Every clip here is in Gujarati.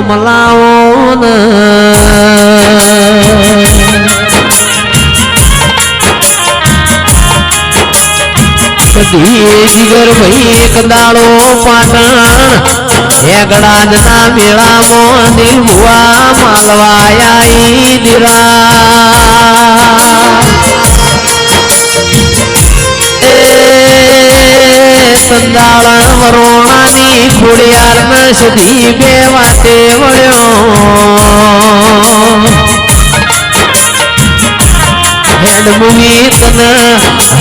કમલાઓ જીગર ભાઈ એક દાડો પાટણ એકડા જના મેળામાં નિર્ભુઆ માલવાયા દીરા સંદાળ વરોણાની ખોડિયાર ન સધી બે વાતે વળ્યો હેડમુની તન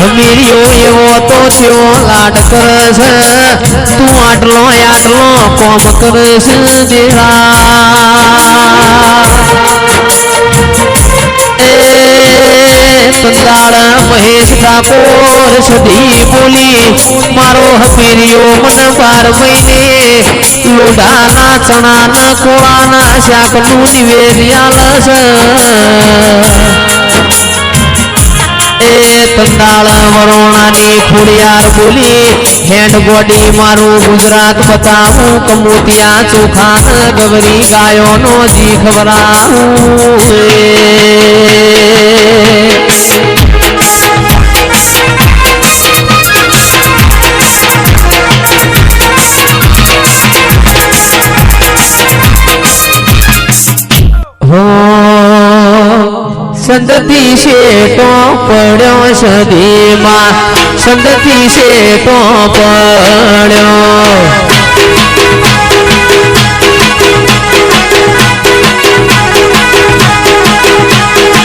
હમીરિયો એવો તો થયો લાડ કરશે તું આટલો આટલો કોમ કરશે દેરા સંદાળ મહેશ ઠાકોર સધી બોલી મારો હમીરિયો મન 12 મહિને લોઢાના ચણાના કોળાના શાકનું નિવેદ્યાલસ તંદાળ વરોણાની ખોડિયાર બોલી હેન્ડ બોડી મારું ગુજરાત બતાવું કમોતિયા ચોખા ગવરી ગાયોનો જી ખવરાવું સંદતી શેટો પડ્યો સદીમાં સંદતી શેટો પડ્યો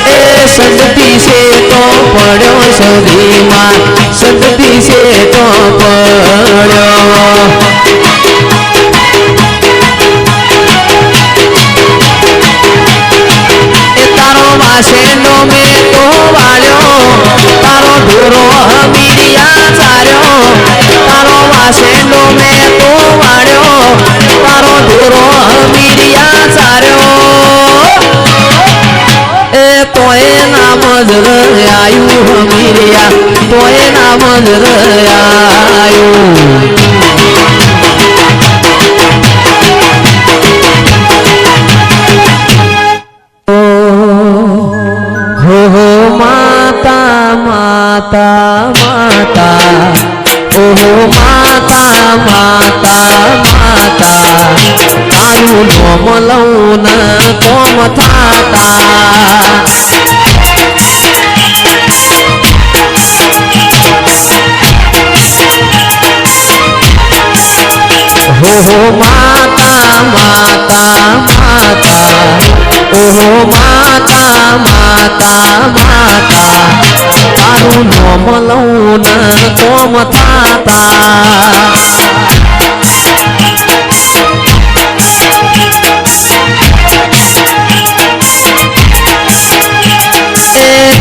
એ સંદતી શેટો પડ્યો સદીમાં સંદતી શેટો પડ્યો વાસેનો મેં તો વાળ્યો તારો ઢોરો હમીરિયા ચાર્યો તારો વાસેનો મેં તો વાળ્યો તારો ઢોરો હમીરિયા ચાર્યો એ તોય નામ જ રહ્યું હમીરિયા તોય નામ જ રહ્યું માતા માતા ઓહો માતા માતા માતા તારું નોમ લઉં ન કોમ થાતા ઓહો માતા માતા માતા ઓહો માતા માતા માતા તારું નોમ લઉં ન કોમ થાતા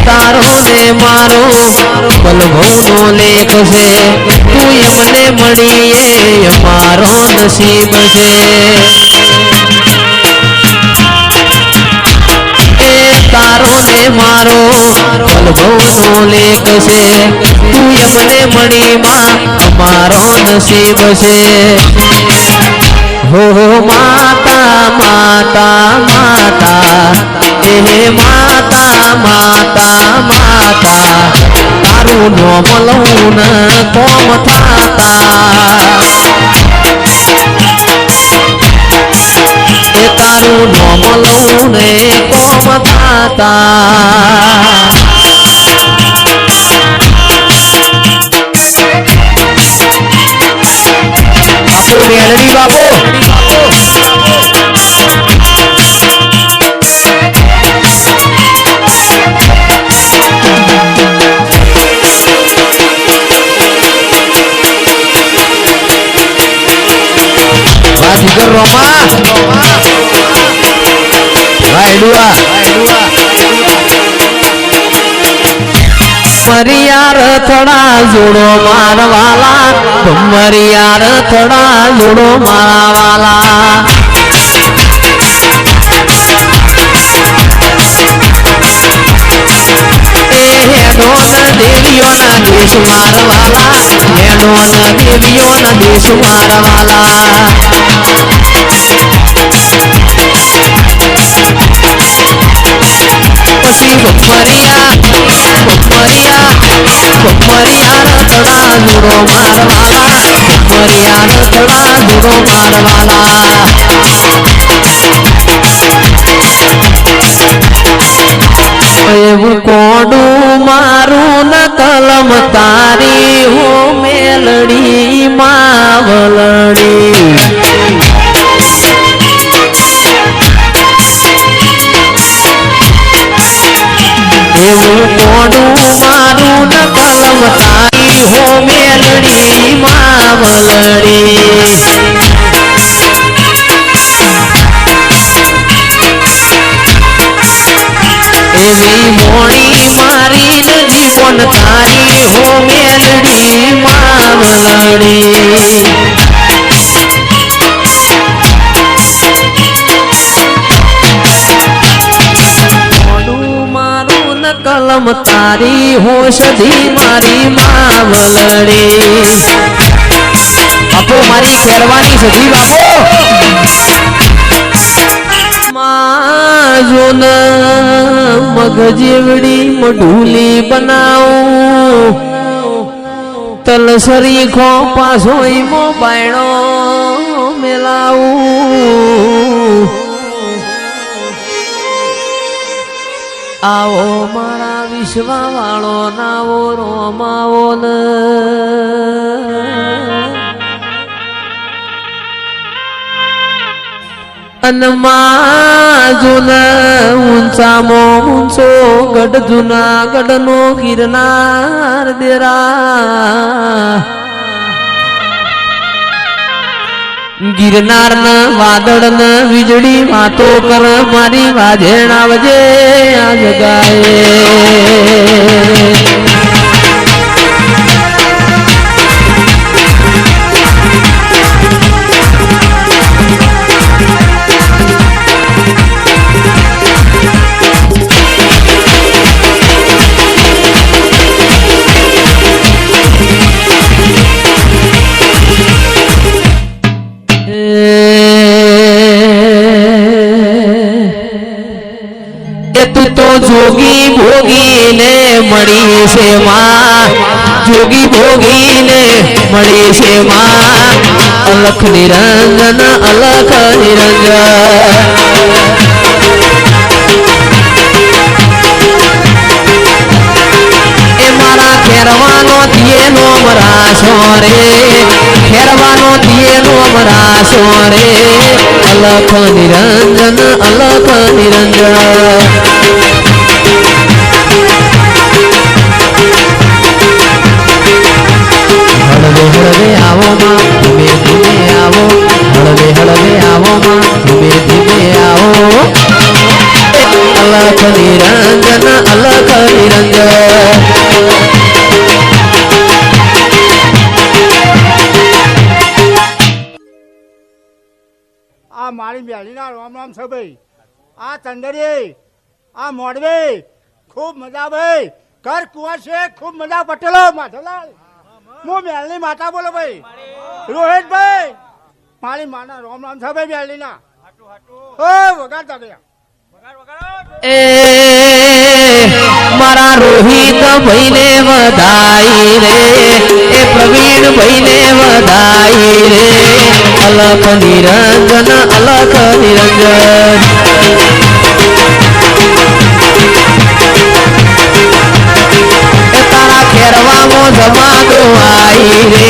તારો ને મારો બલભવનો લેખ છે તું એમને મળીએ મારો નસીબ છે તારો ને મારો બલભવનો લેખ છે તું એમને મળીમાં અમારો નસીબ છે હો માતા માતા માતા એ માતા માતા માતા તારું નોમ લઉં ન કોમ થાતા એ તારું નોમ લઉં ને કોમ થાતા બાપુ રેલડી બાપુ જીગર રોમા રાયડુઆ મરિયાર થડા જોડો મારવાલા મરિયાર થડા જોડો મારવાલા દેવીઓના દેશ મારવાલા દેવીઓના દેશ મારવાલા ભમરિયા રતડા જોડો મારવાલા ભમરિયા રતડા જોડો મારવાલા એવું કોડું મારું ન કલમ તારી હો મેલડી માવલડી એવું કોડું મારું ન કલમ તારી હો મેલડી માવલડી એવી મોણી મારી જીવન તારી હો મેલડી માવલડી મોડું મારું ન કલમ તારી હો સધી મારી માવલડી આપો મારી ખેરવાની સધી બાપો જોન મગજેવડી મઢુલી બનાવું તલસરી ખો પાછો ઈમો બાયણો મેલાવું આવો મારા વિશ્વા વાળો નાવો રોમાવો ન અનમાજુન ઊંચામો ઊંચો ગઢ જુનાગઢનો ગિરનાર દેરા ગિરનાર ન વાદળ ન વીજળી વાતો કર મારી વાજેણ આવજે આ જગાએ જોગી ભોગીને મળી છે માં જોગી ભોગીને મળી છે માં અલખ નિરંજન અલખ નિરંજન એ મારા ખેરવાનો દિયેનો મરાશો રે ખેરવાનો દિયેનો મરાશો રે અલખ નિરંજન અલખ નિરંજન હળવે આવો માં ધીમે ધીમે આવો હળવે આવો માં ધીમે ધીમે આવો અલખ નિરંજન અલખ નિરંજન આ મારી બેલીના રામ રામ છે ભાઈ આ ચંદરી આ મોડવી ખૂબ મજા ભાઈ ઘર કુંવર છે ખૂબ મજા પટેલો માધવલાલ હું બેલની માતા બોલો ભાઈ રોહિતભાઈ મારી માના રામ રામ છે ભાઈ બેલીના ઓ વગાડતા ગયા એ મારા રોહિત ભાઈને વધાઈ રે એ પ્રવીણ ભાઈને વધાઈ રે અલખ નિરંજન અલખ નિરંજન તારા ખેરવામાં જમાડો આઈ રે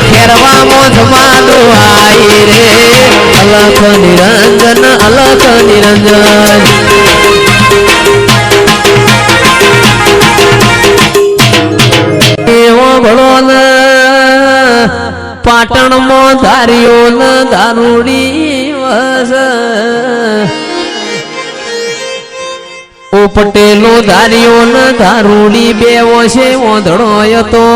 ખેરવામાં જમાડો આઈ રે અલખ નિરંજન અલખ નિરંજન એવો ભળો ન પાટણમાં ધાર્યો ન દારૂડી વસ ઓ પટેલો ધાર્યો ન દારૂડી બેવો છે ઓંધળો હતો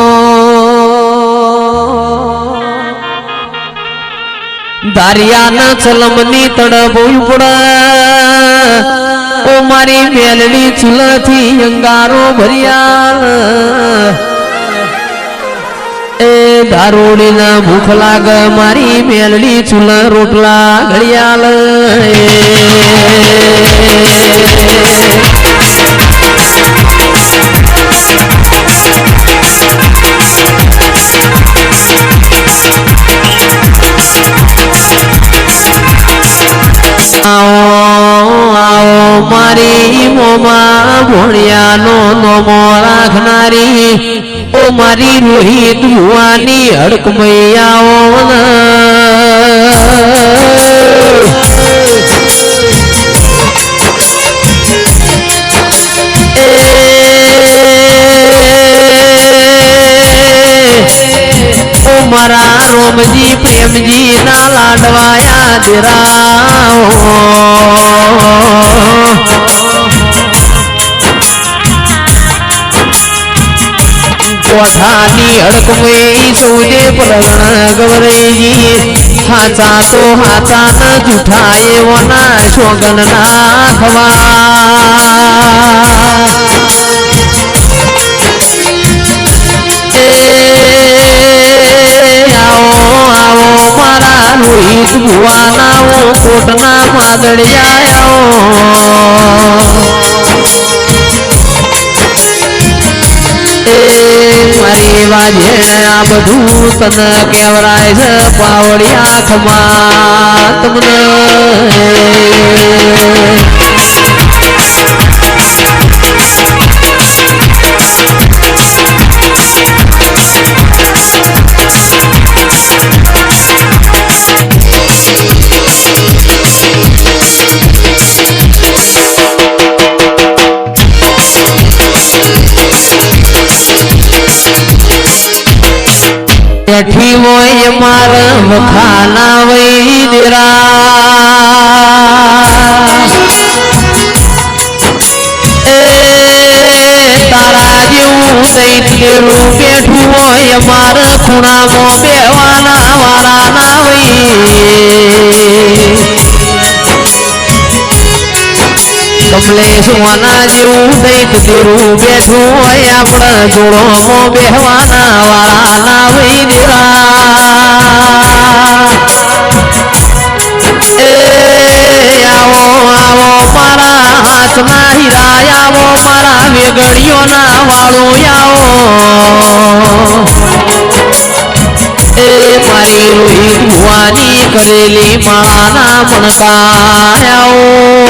ધારિયાના ચલમની તડબોઈ પડે ઓ મારી મેલડી ચૂલાથી અંગારો ભર્યા એ દારૂડીના ભૂખ લાગ મારી મેલડી ચૂલા રોટલા ઘડિયાળ મારી મોમાં ભોણિયાનો નોમો રાખનારી ઓ મારી રોહિત ભુવાની હડકમૈયાઓ મારા રોમજી પ્રેમજી ના લાડવાયા દેરાઓ કોઠાની હડકમે સૌદે પ્રગણ ગવરેજી હાચા તો હાચા ન જૂઠા એવોના શોગન નાખવા મારા રોહિત ભુવાના કોટના માદડિયા મારી વાજે આ બધું તને કેવરાય છે પાવડી આંખમાં તમને બેઠી હોય માર વખાના વઈ તારા જેવું દૈત્યરું બેઠું હોય માર ખૂણામાં બેવાના વાળાના વઈ કમલેશ વાના જેવું દૈત્યરું બેઠું હોય આપણા જોડોમાં બેહવાના વાળાના વઈ આવો આવો મારા હાથના હીરા આવો મારા વેગડીઓના વાળો આવો મારી રોહિત ભુવાની કરેલી માળાના મણકા આવો